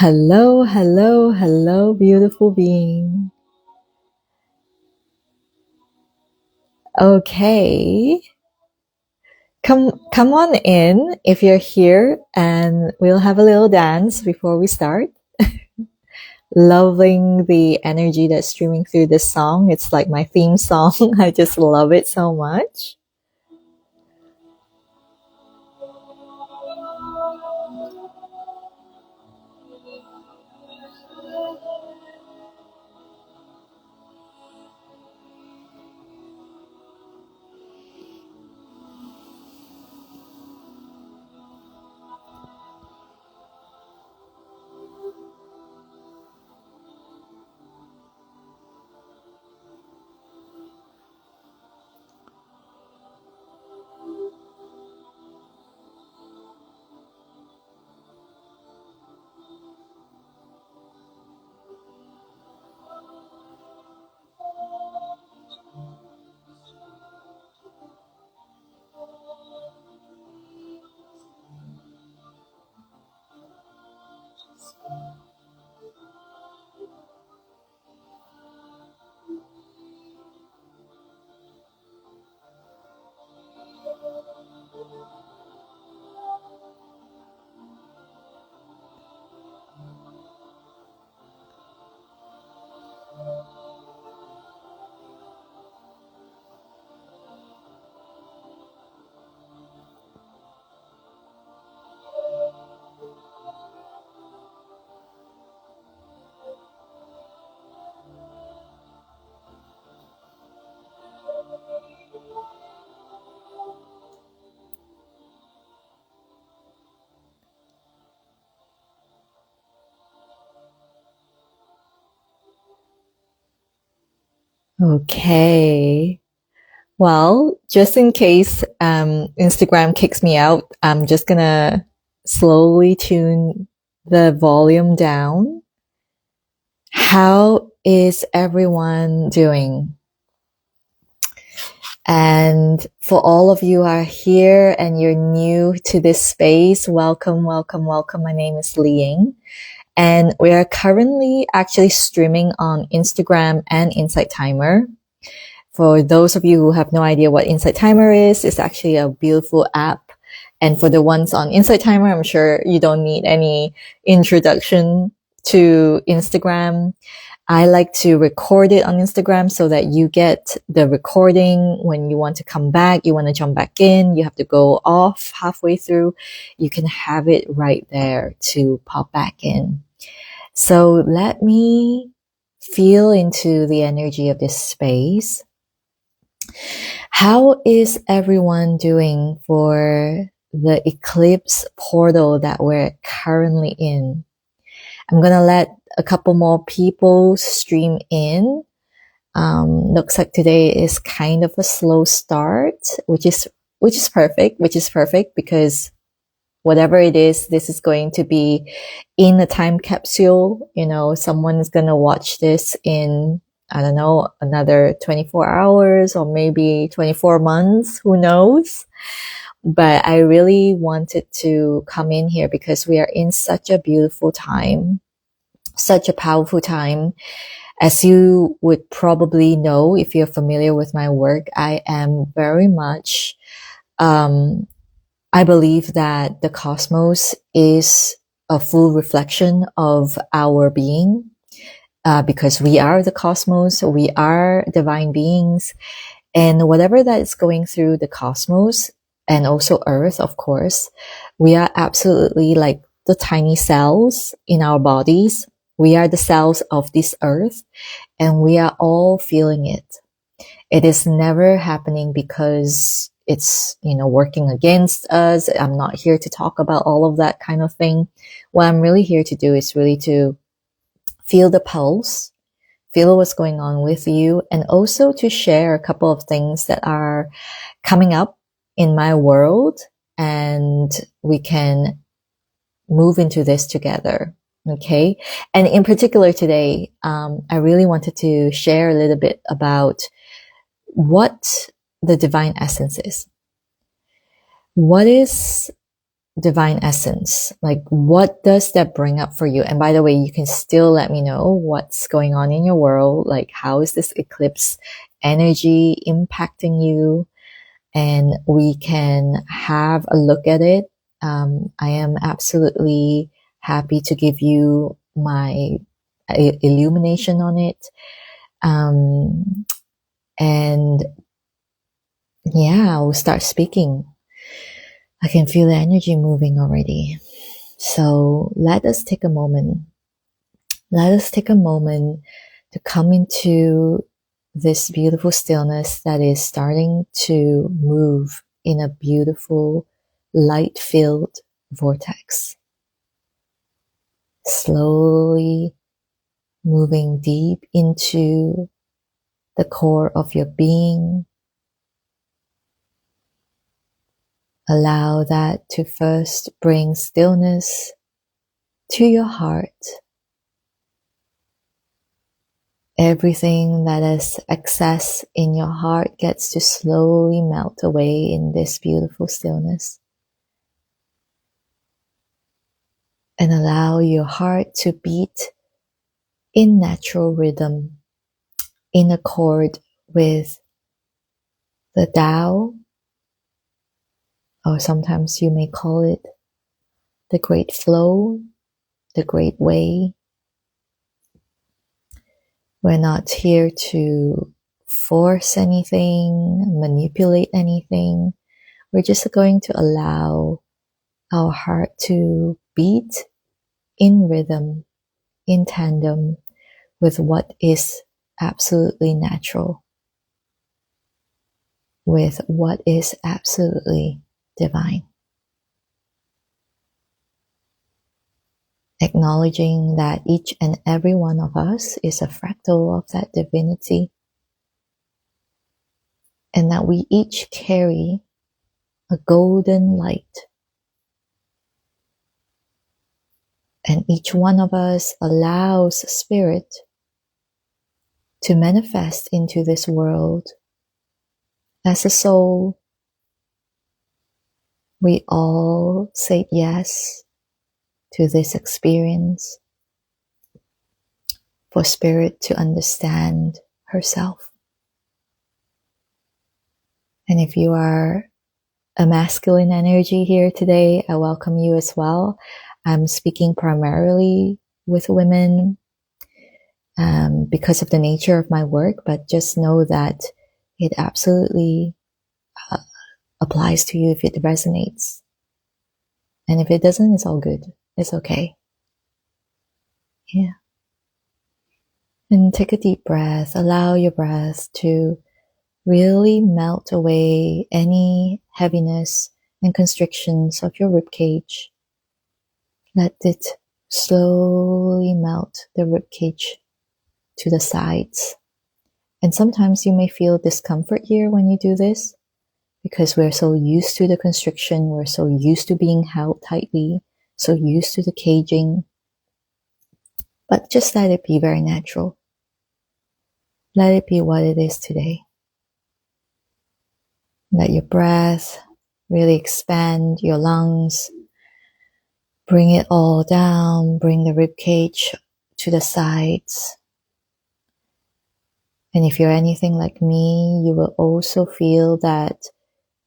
Hello, hello, hello, beautiful being. Okay. Come on in if you're here and we'll have a little dance before we start. Loving the energy that's streaming through this song. It's like my theme song. I just love it so much. Okay. Well, just in case Instagram kicks me out, I'm just gonna slowly tune the volume down. How is everyone doing? And for all of you who are here and you're new to this space, welcome, welcome, welcome. My name is Li Ying. And we are currently actually streaming on Instagram and Insight Timer. For those of you who have no idea what Insight Timer is, it's actually a beautiful app. And for the ones on Insight Timer, I'm sure you don't need any introduction to Instagram. I like to record it on Instagram so that you get the recording when you want to come back, you want to jump back in, you have to go off halfway through. You can have it right there to pop back in. So let me feel into the energy of this space. How is everyone doing for the eclipse portal that we're currently in? I'm going to let a couple more people stream in. Looks like today is kind of a slow start, which is perfect because whatever it is, this is going to be in a time capsule. You know, someone is going to watch this in, I don't know, another 24 hours or maybe 24 months, who knows? But I really wanted to come in here because we are in such a beautiful time, such a powerful time. As you would probably know, if you're familiar with my work, I am very much, I believe that the cosmos is a full reflection of our being. because we are the cosmos, we are divine beings, and whatever that is going through the cosmos and also Earth, of course, we are absolutely like the tiny cells in our bodies. We are the cells of this Earth, and we are all feeling it. It is never happening because it's, working against us. I'm not here to talk about all of that kind of thing. What I'm really here to do is really to feel the pulse, feel what's going on with you, and also to share a couple of things that are coming up in my world, and we can move into this together. Okay. And in particular today, I really wanted to share a little bit about what the divine essence is. What is divine essence? Like, what does that bring up for you? And by the way, you can still let me know what's going on in your world. Like, how is this eclipse energy impacting you? And we can have a look at it. I am absolutely happy to give you my illumination on it. And yeah, I'll start speaking. I can feel the energy moving already. So let us take a moment. Let us take a moment to come into this beautiful stillness that is starting to move in a beautiful light-filled vortex. Slowly moving deep into the core of your being. Allow that to first bring stillness to your heart. Everything that is excess in your heart gets to slowly melt away in this beautiful stillness. And allow your heart to beat in natural rhythm, in accord with the Tao, or sometimes you may call it the great flow, the great way. We're not here to force anything, manipulate anything. We're just going to allow our heart to beat in rhythm, in tandem with what is absolutely natural, with what is absolutely divine. Acknowledging that each and every one of us is a fractal of that divinity, and that we each carry a golden light. And each one of us allows spirit to manifest into this world as a soul. We all say yes to this experience for spirit to understand herself. And if you are a masculine energy here today, I welcome you as well. I'm speaking primarily with women because of the nature of my work, but just know that it absolutely applies to you if it resonates. And if it doesn't, it's all good. It's okay. Yeah. And take a deep breath. Allow your breath to really melt away any heaviness and constrictions of your ribcage. Let it slowly melt the ribcage to the sides. And sometimes you may feel discomfort here when you do this, because we're so used to the constriction, we're so used to being held tightly, so used to the caging. But just let it be very natural. Let it be what it is today. Let your breath really expand your lungs. Bring it all down. Bring the ribcage to the sides. And if you're anything like me, you will also feel that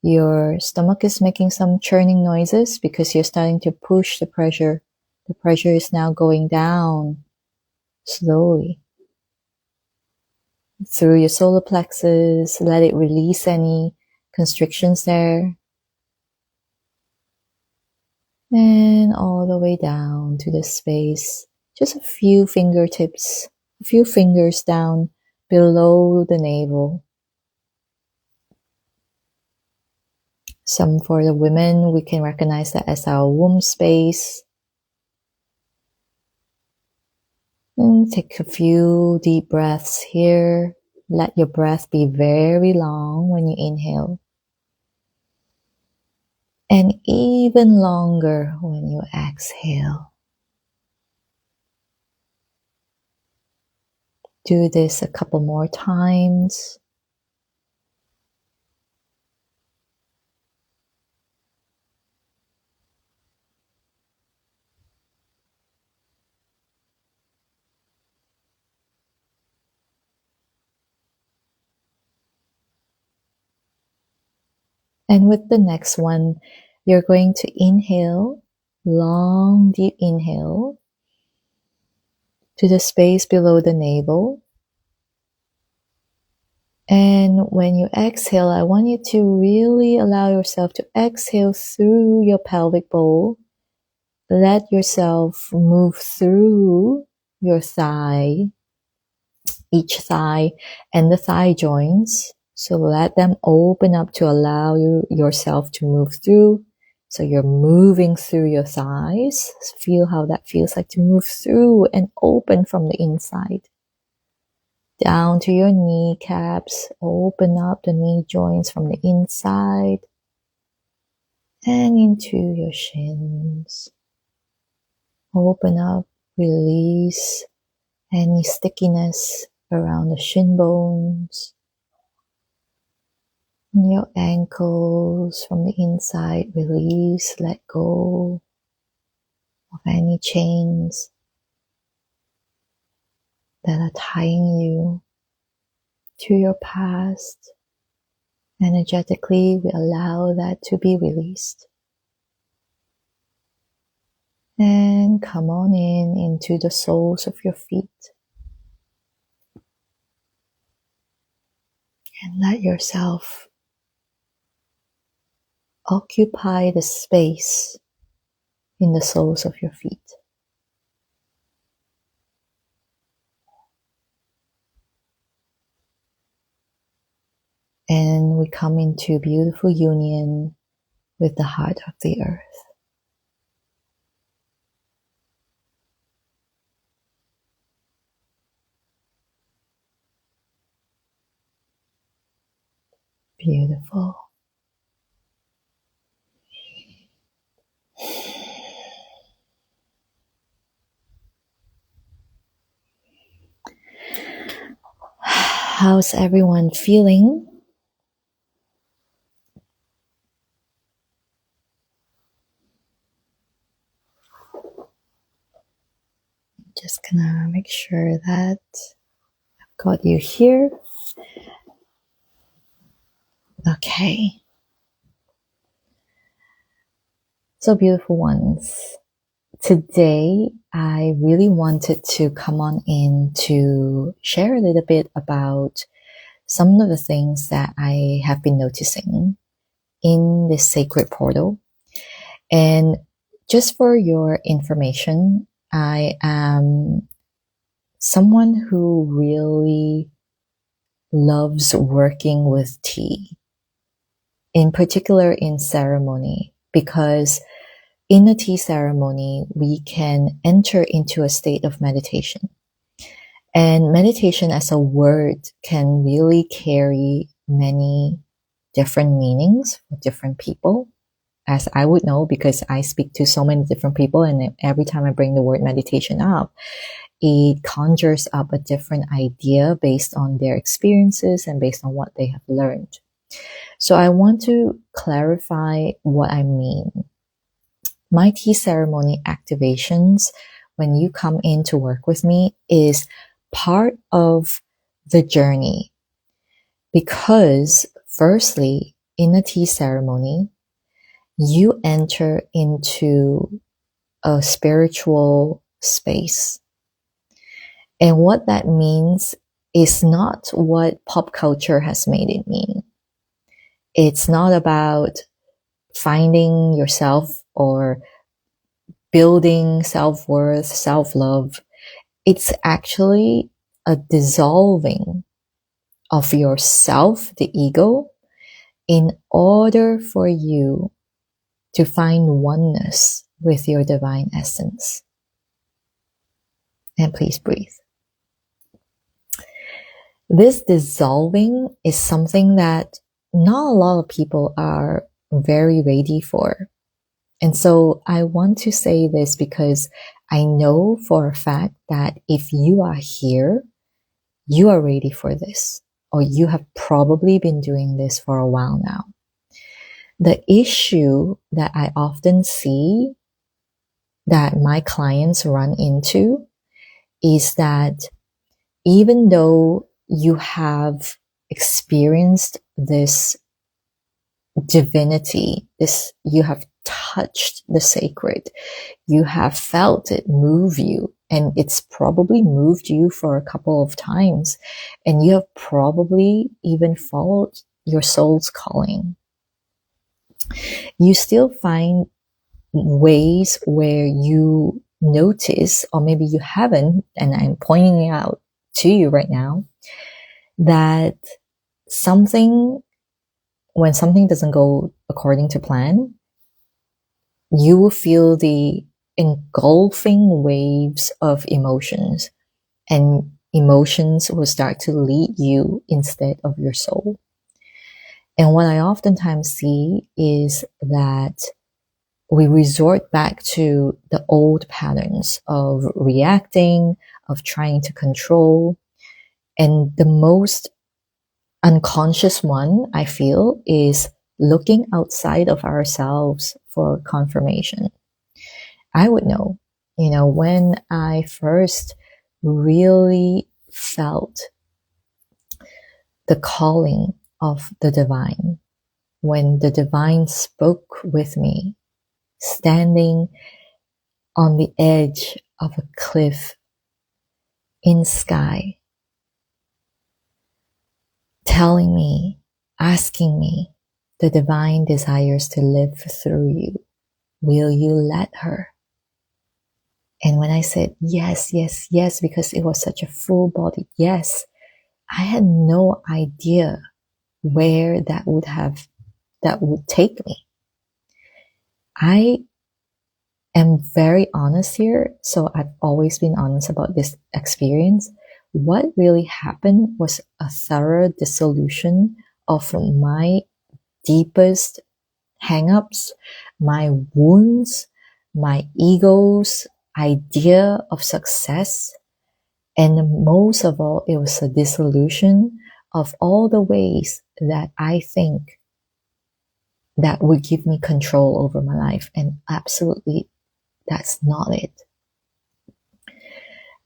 your stomach is making some churning noises because you're starting to push the pressure. The pressure is now going down slowly. through your solar plexus. Let it release any constrictions there. And all the way down to the space, just a few fingertips, a few fingers down below the navel. Some for the women, we can recognize that as our womb space. And take a few deep breaths here. Let your breath be very long when you inhale. And even longer when you exhale. Do this a couple more times. And with the next one, you're going to inhale, long, deep inhale to the space below the navel. And when you exhale, I want you to really allow yourself to exhale through your pelvic bowl. Let yourself move through your thigh, each thigh and the thigh joints. So let them open up to allow yourself to move through. So you're moving through your thighs. Feel how that feels like to move through and open from the inside. Down to your kneecaps. Open up the knee joints from the inside. And into your shins. Open up, release any stickiness around the shin bones. Your ankles from the inside, release, let go of any chains that are tying you to your past. Energetically, we allow that to be released. And come on into the soles of your feet. And let yourself occupy the space in the soles of your feet. And we come into beautiful union with the heart of the earth. Beautiful. How's everyone feeling? Just gonna make sure that I've got you here. Okay. So beautiful ones. Today, I really wanted to come on in to share a little bit about some of the things that I have been noticing in this sacred portal. And just for your information, I am someone who really loves working with tea, in particular in ceremony, because in a tea ceremony, we can enter into a state of meditation. And meditation as a word can really carry many different meanings for different people, as I would know because I speak to so many different people, and every time I bring the word meditation up, it conjures up a different idea based on their experiences and based on what they have learned. So I want to clarify what I mean. My tea ceremony activations, when you come in to work with me, is part of the journey. Because firstly, in a tea ceremony, you enter into a spiritual space. And what that means is not what pop culture has made it mean. It's not about finding yourself or building self-worth, self-love. It's actually a dissolving of yourself, the ego, in order for you to find oneness with your divine essence. And please breathe. This dissolving is something that not a lot of people are very ready for. And so I want to say this because I know for a fact that if you are here, you are ready for this, or you have probably been doing this for a while now. The issue that I often see that my clients run into is that even though you have experienced this divinity, you have touched the sacred, you have felt it move you, and it's probably moved you for a couple of times, and you have probably even followed your soul's calling. You still find ways where you notice, or maybe you haven't, and I'm pointing it out to you right now, that when something doesn't go according to plan, you will feel the engulfing waves of emotions, and emotions will start to lead you instead of your soul. And what I oftentimes see is that we resort back to the old patterns of reacting, of trying to control. And the most unconscious one, I feel, is looking outside of ourselves for confirmation. I would know, when I first really felt the calling of the divine, when the divine spoke with me, standing on the edge of a cliff in sky, telling me, asking me, the divine desires to live through you. Will you let her? And when I said yes, yes, yes, because it was such a full body yes, I had no idea where that would take me. I am very honest here, so I've always been honest about this experience. What really happened was a thorough dissolution of my deepest hang-ups, my wounds, my ego's idea of success, and most of all, it was a dissolution of all the ways that I think that would give me control over my life. And absolutely, that's not it.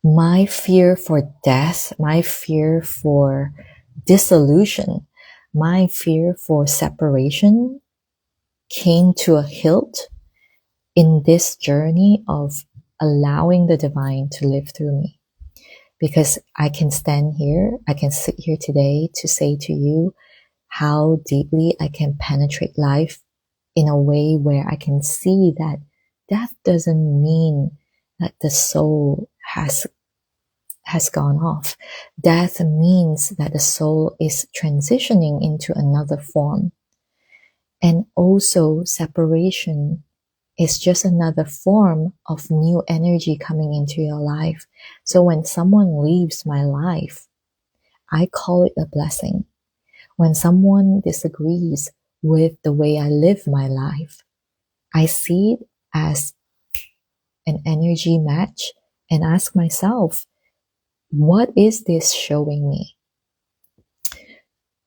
My fear for death, my fear for dissolution, my fear for separation came to a hilt in this journey of allowing the divine to live through me. Because I can stand here, I can sit here today to say to you how deeply I can penetrate life in a way where I can see that death doesn't mean that the soul has gone off. Death means that the soul is transitioning into another form. And also separation is just another form of new energy coming into your life. So when someone leaves my life, I call it a blessing. When someone disagrees with the way I live my life, I see it as an energy match and ask myself, what is this showing me?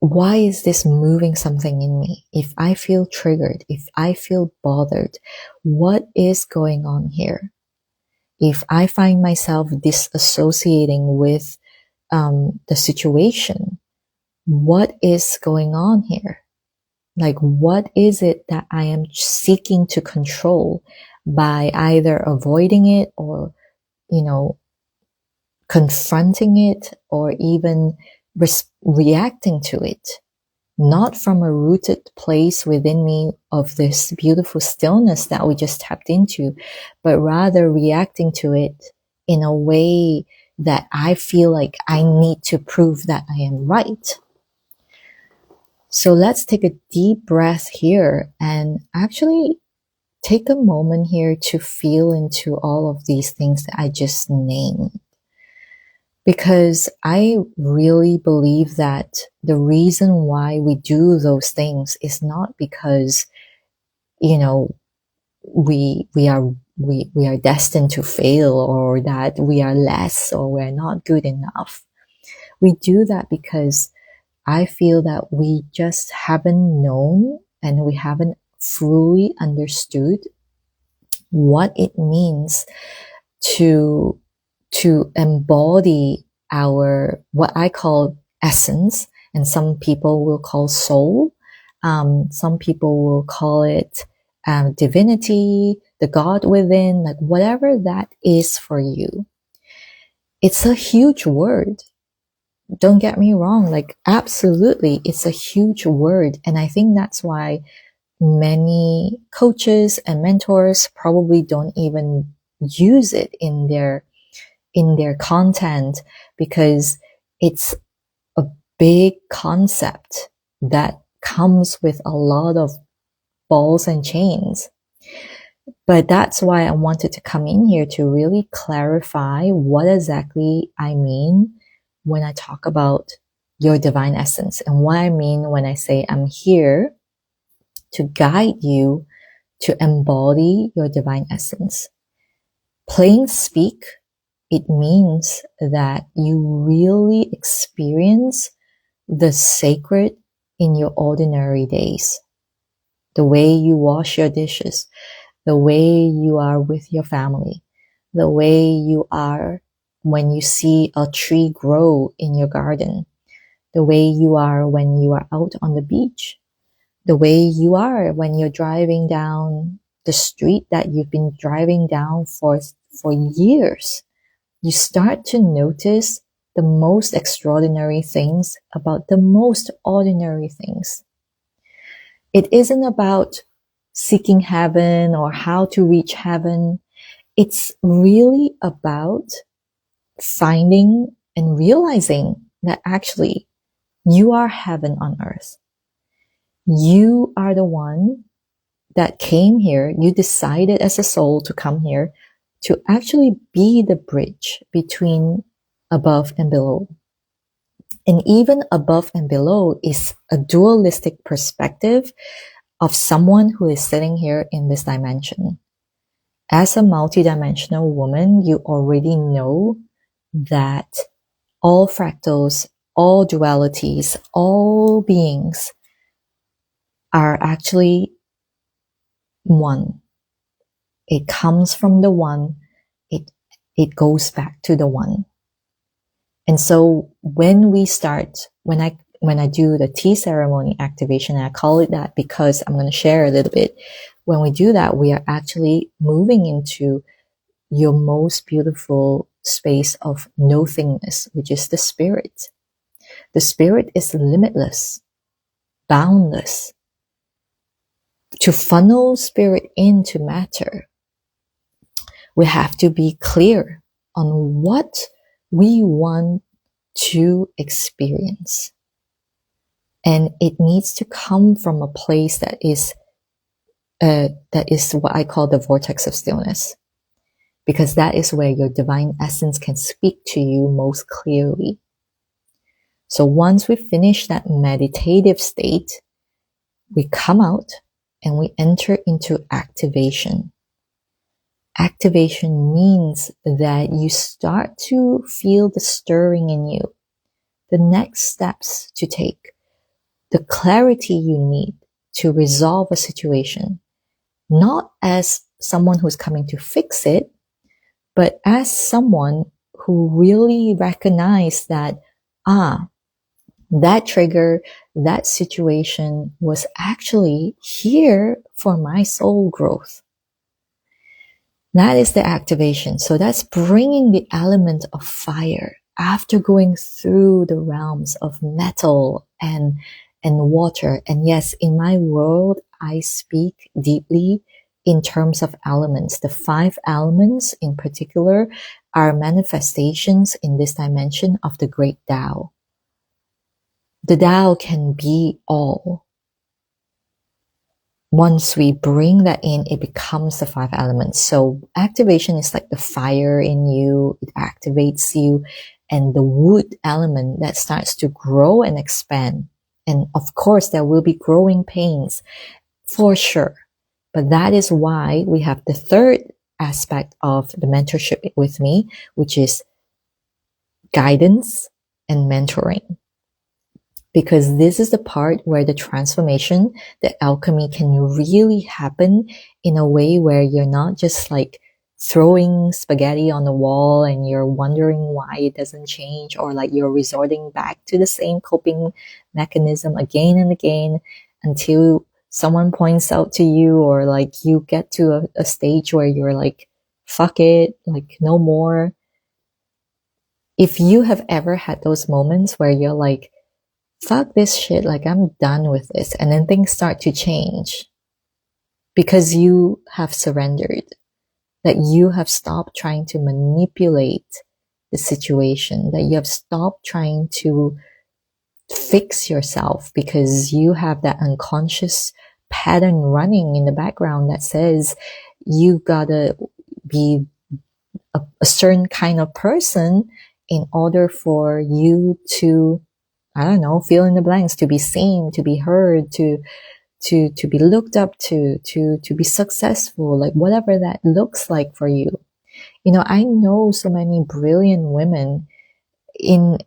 Why is this moving something in me? If I feel triggered, if I feel bothered, what is going on here? If I find myself disassociating with the situation, what is going on here? Like, what is it that I am seeking to control by either avoiding it or, confronting it or even reacting to it, not from a rooted place within me of this beautiful stillness that we just tapped into, but rather reacting to it in a way that I feel like I need to prove that I am right. So let's take a deep breath here and actually take a moment here to feel into all of these things that I just named. Because I really believe that the reason why we do those things is not because, we are destined to fail, or that we are less, or we're not good enough. We do that because I feel that we just haven't known and we haven't fully understood what it means to embody our, what I call essence, and some people will call soul. Some people will call it divinity, the God within, like whatever that is for you. It's a huge word. Don't get me wrong, like absolutely, it's a huge word. And I think that's why many coaches and mentors probably don't even use it in their content, because it's a big concept that comes with a lot of balls and chains. But that's why I wanted to come in here to really clarify what exactly I mean when I talk about your divine essence, and what I mean when I say I'm here to guide you to embody your divine essence. Plain speak, it means that you really experience the sacred in your ordinary days. The way you wash your dishes, the way you are with your family, the way you are when you see a tree grow in your garden, the way you are when you are out on the beach, the way you are when you're driving down the street that you've been driving down for years. You start to notice the most extraordinary things about the most ordinary things. It isn't about seeking heaven or how to reach heaven. It's really about finding and realizing that actually you are heaven on earth. You are the one that came here. You decided as a soul to come here to actually be the bridge between above and below. And even above and below is a dualistic perspective of someone who is sitting here in this dimension. As a multidimensional woman, you already know that all fractals, all dualities, all beings are actually one. It comes from the one. It goes back to the one. And so when we start, when I do the tea ceremony activation, and I call it that because I'm going to share a little bit. When we do that, we are actually moving into your most beautiful space of nothingness, which is the spirit. The spirit is limitless, boundless. To funnel spirit into matter, we have to be clear on what we want to experience. And it needs to come from a place that is what I call the vortex of stillness, because that is where your divine essence can speak to you most clearly. So once we finish that meditative state, we come out and we enter into activation. Activation means that you start to feel the stirring in you, the next steps to take, the clarity you need to resolve a situation, not as someone who's coming to fix it, but as someone who really recognized that, that trigger, that situation was actually here for my soul growth. That is the activation. So that's bringing the element of fire after going through the realms of metal and water. And yes, in my world, I speak deeply in terms of elements. The 5 elements in particular are manifestations in this dimension of the great Tao. The Tao can be all. Once we bring that in, it becomes the 5 elements. So activation is like the fire in you, it activates you, and the wood element that starts to grow and expand. And of course, there will be growing pains for sure. But that is why we have the 3rd aspect of the mentorship with me, which is guidance and mentoring. Because this is the part where the transformation, the alchemy can really happen in a way where you're not just like throwing spaghetti on the wall and you're wondering why it doesn't change, or like you're resorting back to the same coping mechanism again and again until someone points out to you, or like you get to a stage where you're like, fuck it, like no more. If you have ever had those moments where you're like, fuck this shit, like I'm done with this, and then things start to change because you have surrendered, that you have stopped trying to manipulate the situation, that you have stopped trying to fix yourself because you have that unconscious pattern running in the background that says you gotta be a certain kind of person in order for you to, I don't know, fill in the blanks, to be seen, to be heard, to be looked up to be successful, like whatever that looks like for you. You know, I know so many brilliant women in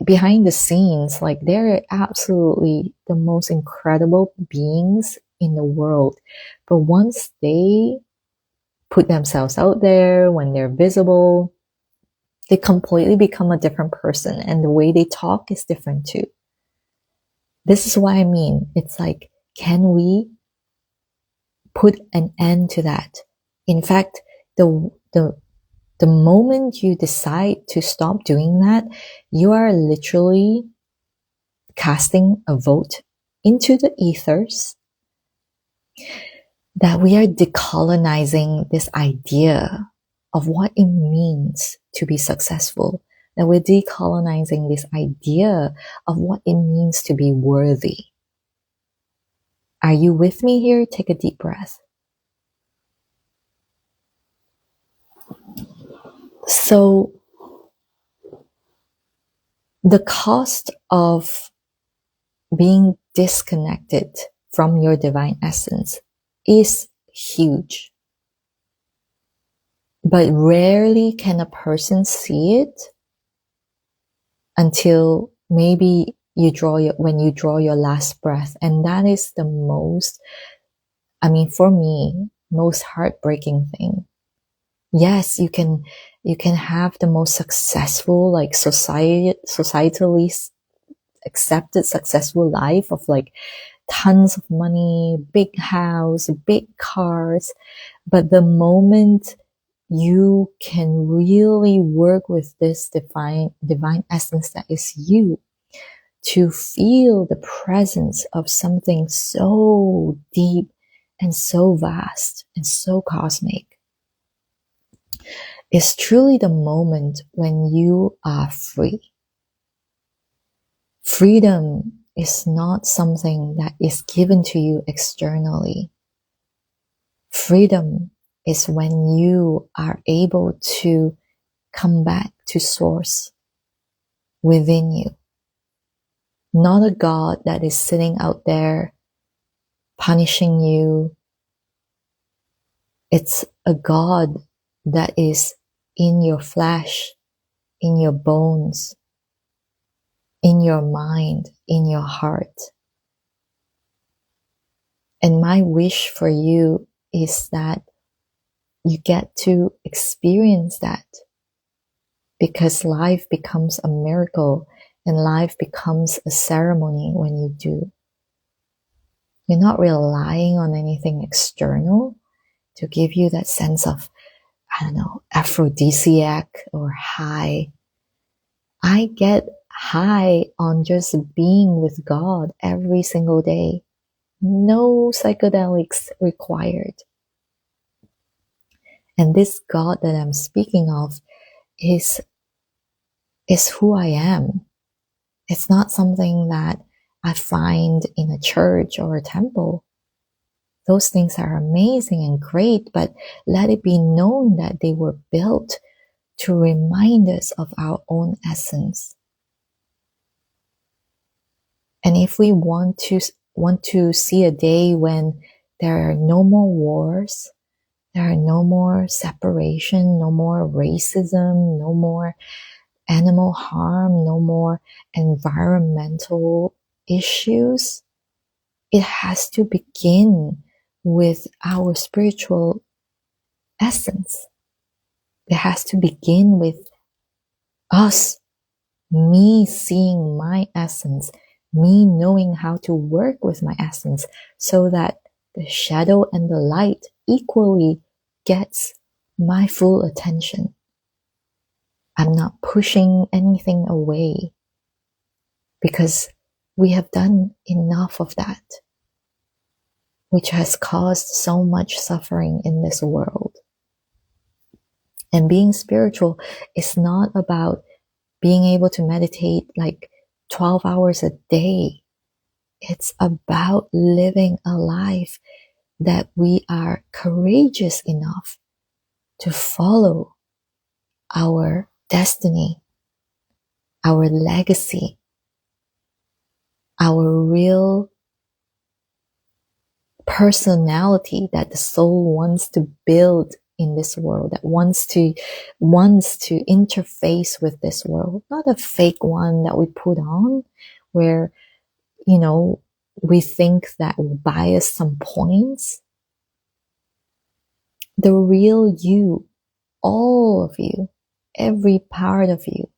behind the scenes, like they're absolutely the most incredible beings in the world. But once they put themselves out there, when they're visible, they completely become a different person, and the way they talk is different too. This is what I mean. It's like, can we put an end to that? In fact, the moment you decide to stop doing that, you are literally casting a vote into the ethers that we are decolonizing this idea of what it means to be successful, that we're decolonizing this idea of what it means to be worthy. Are you with me here? Take a deep breath. So, the cost of being disconnected from your divine essence is huge. But rarely can a person see it until maybe when you draw your last breath. And that is the most, I mean, for me, most heartbreaking thing. Yes, you can have the most successful, like societally accepted successful life of like tons of money, big house, big cars. But the moment you can really work with this divine essence that is you, to feel the presence of something so deep and so vast and so cosmic, is truly the moment when you are free. Freedom is not something that is given to you externally. Freedom is when you are able to come back to source within you. Not a God that is sitting out there punishing you. It's a God that is in your flesh, in your bones, in your mind, in your heart. And my wish for you is that you get to experience that, because life becomes a miracle and life becomes a ceremony when you do. You're not relying on anything external to give you that sense of I don't know, aphrodisiac or high. I get high on just being with God every single day. No psychedelics required. And this God that I'm speaking of is who I am. It's not something that I find in a church or a temple. Those things are amazing and great, but let it be known that they were built to remind us of our own essence. And if we want to see a day when there are no more wars, there are no more separation, no more racism, no more animal harm, no more environmental issues, it has to begin with our spiritual essence. It has to begin with us, me seeing my essence, me knowing how to work with my essence so that the shadow and the light equally gets my full attention. I'm not pushing anything away because we have done enough of that, which has caused so much suffering in this world. And being spiritual is not about being able to meditate like 12 hours a day. It's about living a life that we are courageous enough to follow our destiny, our legacy, our real personality that the soul wants to build in this world, that wants to interface with this world, not a fake one that we put on where, we think that will buy us some points. The real you, all of you, every part of you.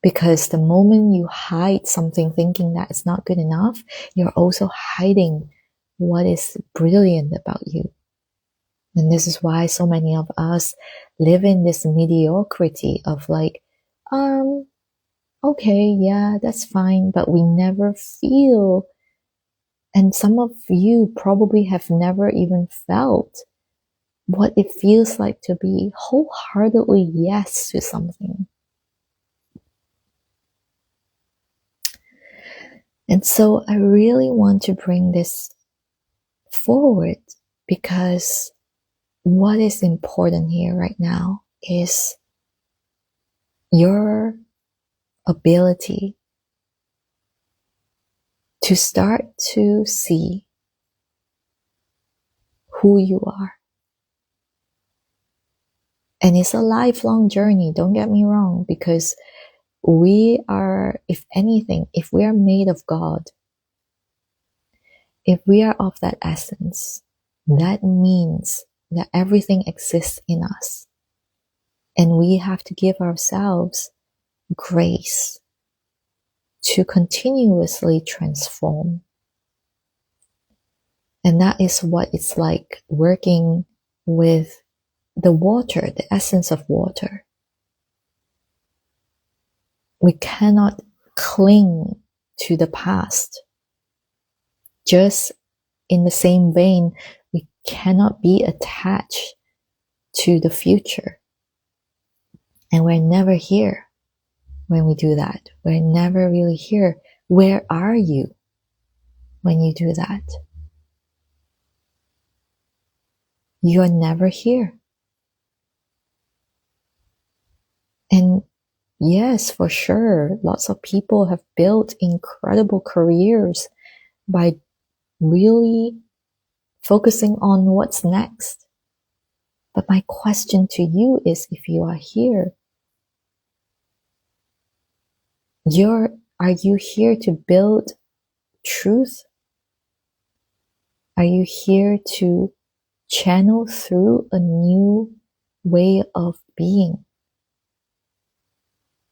Because the moment you hide something thinking that it's not good enough, you're also hiding what is brilliant about you. And this is why so many of us live in this mediocrity of like, okay, yeah, that's fine, but we never feel, and some of you probably have never even felt what it feels like to be wholeheartedly yes to something. And so I really want to bring this forward because what is important here right now is your ability to start to see who you are. And it's a lifelong journey, don't get me wrong, because we are, if anything, if we are made of God, if we are of that essence, that means that everything exists in us. And we have to give ourselves grace to continuously transform. And that is what it's like working with the water, the essence of water. We cannot cling to the past. Just in the same vein, we cannot be attached to the future. And we're never here when we do that. We're never really here. Where are you when you do that? You're never here. And yes, for sure, lots of people have built incredible careers by really focusing on what's next. But my question to you is, if you are here, are you here to build truth? Are you here to channel through a new way of being?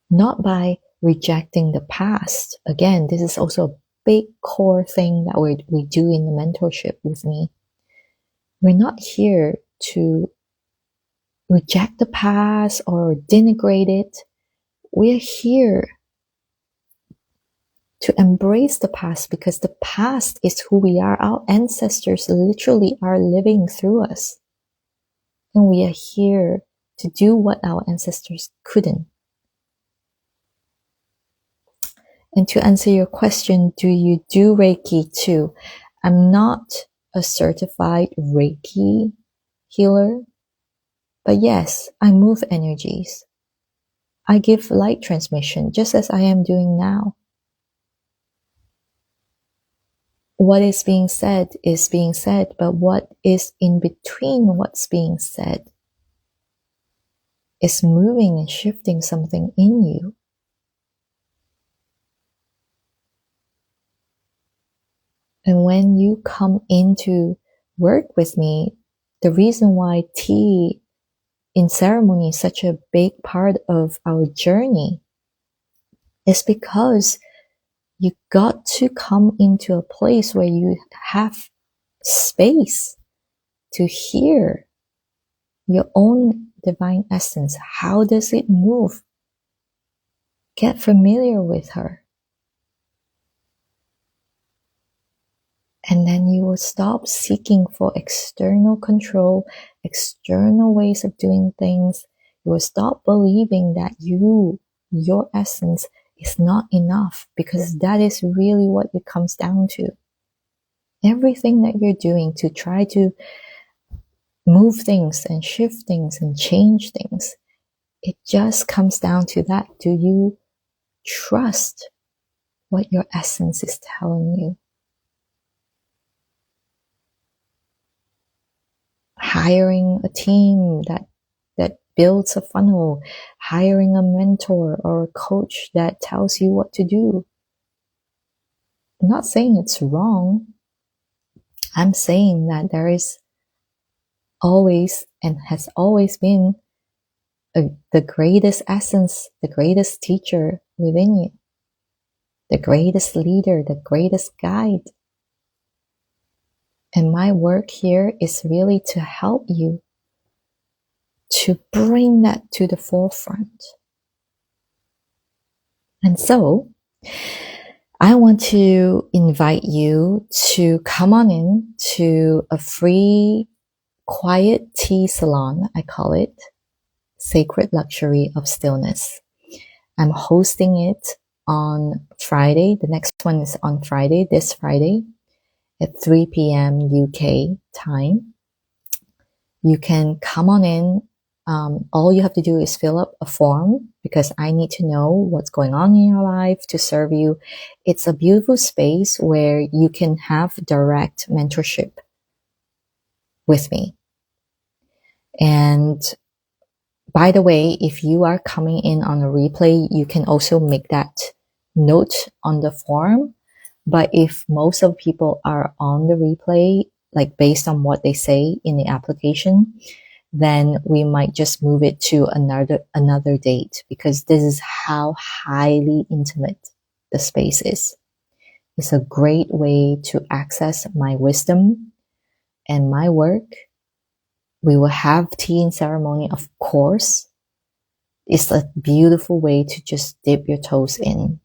Not by rejecting the past. Again, this is also a big core thing that we do in the mentorship with me. We're not here to reject the past or denigrate it. We're here to embrace the past because the past is who we are. Our ancestors literally are living through us. And we are here to do what our ancestors couldn't. And to answer your question, do you do Reiki too? I'm not a certified Reiki healer, but yes, I move energies. I give light transmission just as I am doing now. What is being said, but what is in between what's being said is moving and shifting something in you. And when you come into work with me, the reason why tea in ceremony is such a big part of our journey is because you got to come into a place where you have space to hear your own divine essence. How does it move? Get familiar with her. And then you will stop seeking for external control, external ways of doing things. You will stop believing that your essence is not enough, because that is really what it comes down to. Everything that you're doing to try to move things and shift things and change things, it just comes down to that. Do you trust what your essence is telling you? Hiring a team that builds a funnel, hiring a mentor or a coach that tells you what to do. I'm not saying it's wrong. I'm saying that there is always and has always been the greatest essence, the greatest teacher within you, the greatest leader, the greatest guide. And my work here is really to help you to bring that to the forefront. And so, I want to invite you to come on in to a free, quiet tea salon, I call it, Sacred Luxury of Stillness. I'm hosting it on Friday. The next one is on Friday, this Friday, at 3 p.m. UK time. You can come on in. All you have to do is fill up a form because I need to know what's going on in your life to serve you. It's a beautiful space where you can have direct mentorship with me. And by the way, if you are coming in on a replay, you can also make that note on the form. But if most of the people are on the replay, like based on what they say in the application, then we might just move it to another date, because this is how highly intimate the space is. It's a great way to access my wisdom and my work. We will have tea and ceremony, of course. It's a beautiful way to just dip your toes in.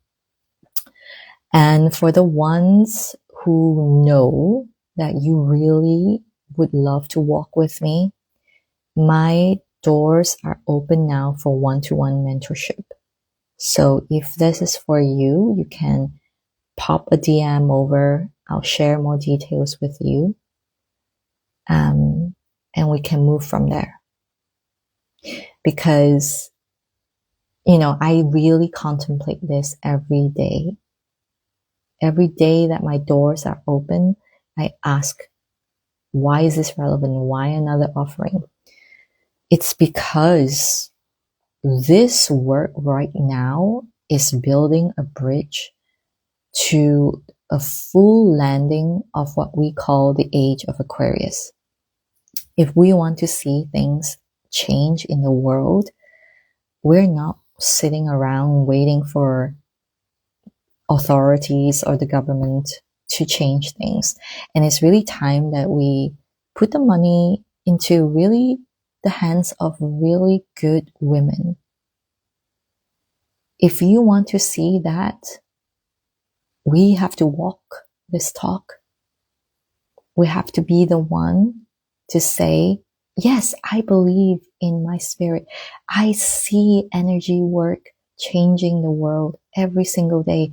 And for the ones who know that you really would love to walk with me, my doors are open now for one-to-one mentorship. So if this is for you, you can pop a DM over. I'll share more details with you. And we can move from there. Because, I really contemplate this every day. Every day that my doors are open, I ask, why is this relevant? Why another offering? It's because this work right now is building a bridge to a full landing of what we call the age of Aquarius. If we want to see things change in the world, we're not sitting around waiting for authorities or the government to change things. And it's really time that we put the money into really the hands of really good women. If you want to see that, we have to walk this talk. We have to be the one to say, yes, I believe in my spirit. I see energy work changing the world every single day,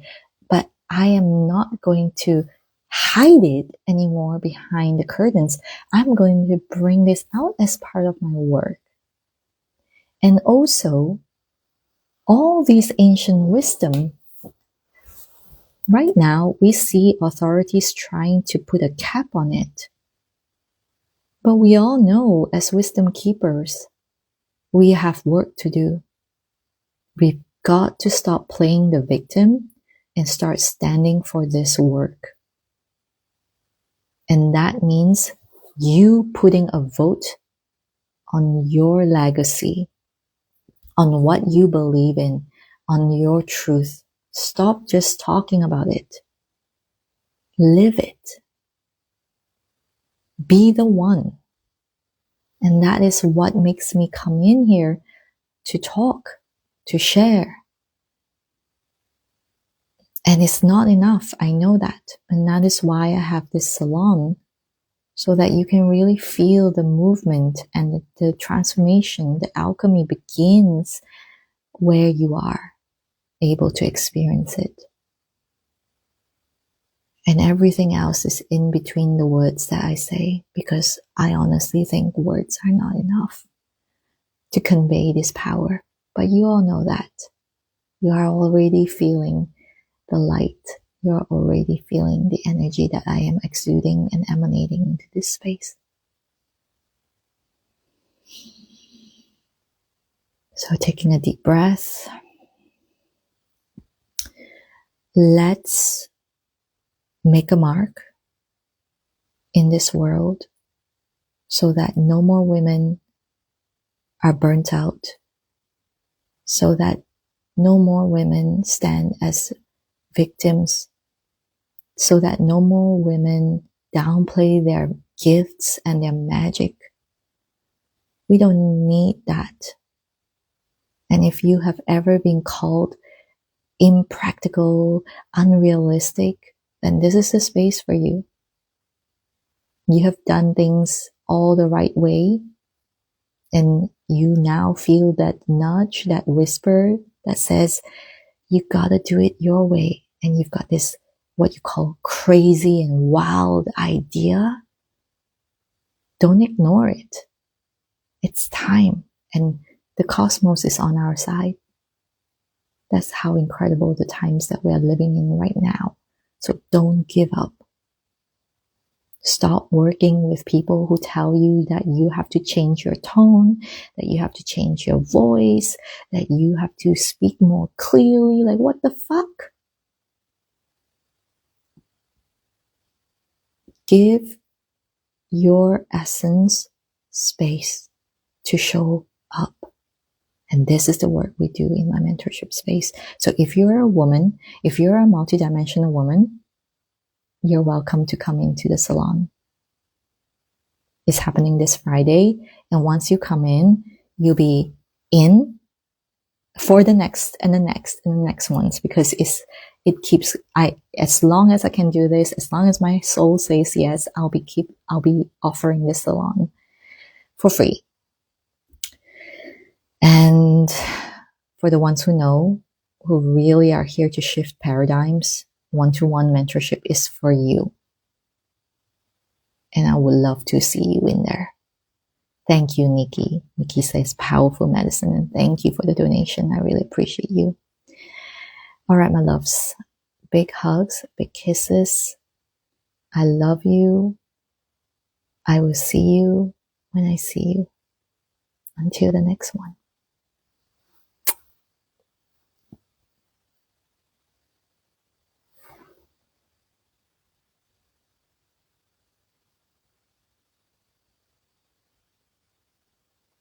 but I am not going to hide it anymore behind the curtains. I'm going to bring this out as part of my work. And also, all these ancient wisdom, right now we see authorities trying to put a cap on it. But we all know, as wisdom keepers, we have work to do. We've got to stop playing the victim and start standing for this work. And that means you putting a vote on your legacy, on what you believe in, on your truth. Stop just talking about it. Live it. Be the one. And that is what makes me come in here to talk, to share. And it's not enough. I know that. And that is why I have this salon, so that you can really feel the movement and the transformation, the alchemy begins where you are able to experience it. And everything else is in between the words that I say, because I honestly think words are not enough to convey this power. But you all know that. You are already feeling the light. You're already feeling the energy that I am exuding and emanating into this space. So taking a deep breath. Let's make a mark in this world so that no more women are burnt out, so that no more women stand as victims, so that no more women downplay their gifts and their magic. We don't need that. And if you have ever been called impractical, unrealistic, then this is the space for you. You have done things all the right way, and you now feel that nudge, that whisper that says, you gotta do it your way. And you've got this, what you call crazy and wild idea. Don't ignore it. It's time, and the cosmos is on our side. That's how incredible the times that we are living in right now. So don't give up. Stop working with people who tell you that you have to change your tone, that you have to change your voice, that you have to speak more clearly. Like, what the fuck? Give your essence space to show up. And this is the work we do in my mentorship space. So if you're a woman, if you're a multidimensional woman, you're welcome to come into the salon. It's happening this Friday. And once you come in, you'll be in for the next and the next and the next ones, because it keeps, as long as I can do this, as long as my soul says yes, I'll be offering this salon for free. And for the ones who know, who really are here to shift paradigms, one-to-one mentorship is for you. And I would love to see you in there. Thank you, Nikki. Nikki says powerful medicine, and thank you for the donation. I really appreciate you. All right, my loves. Big hugs, big kisses. I love you. I will see you when I see you. Until the next one.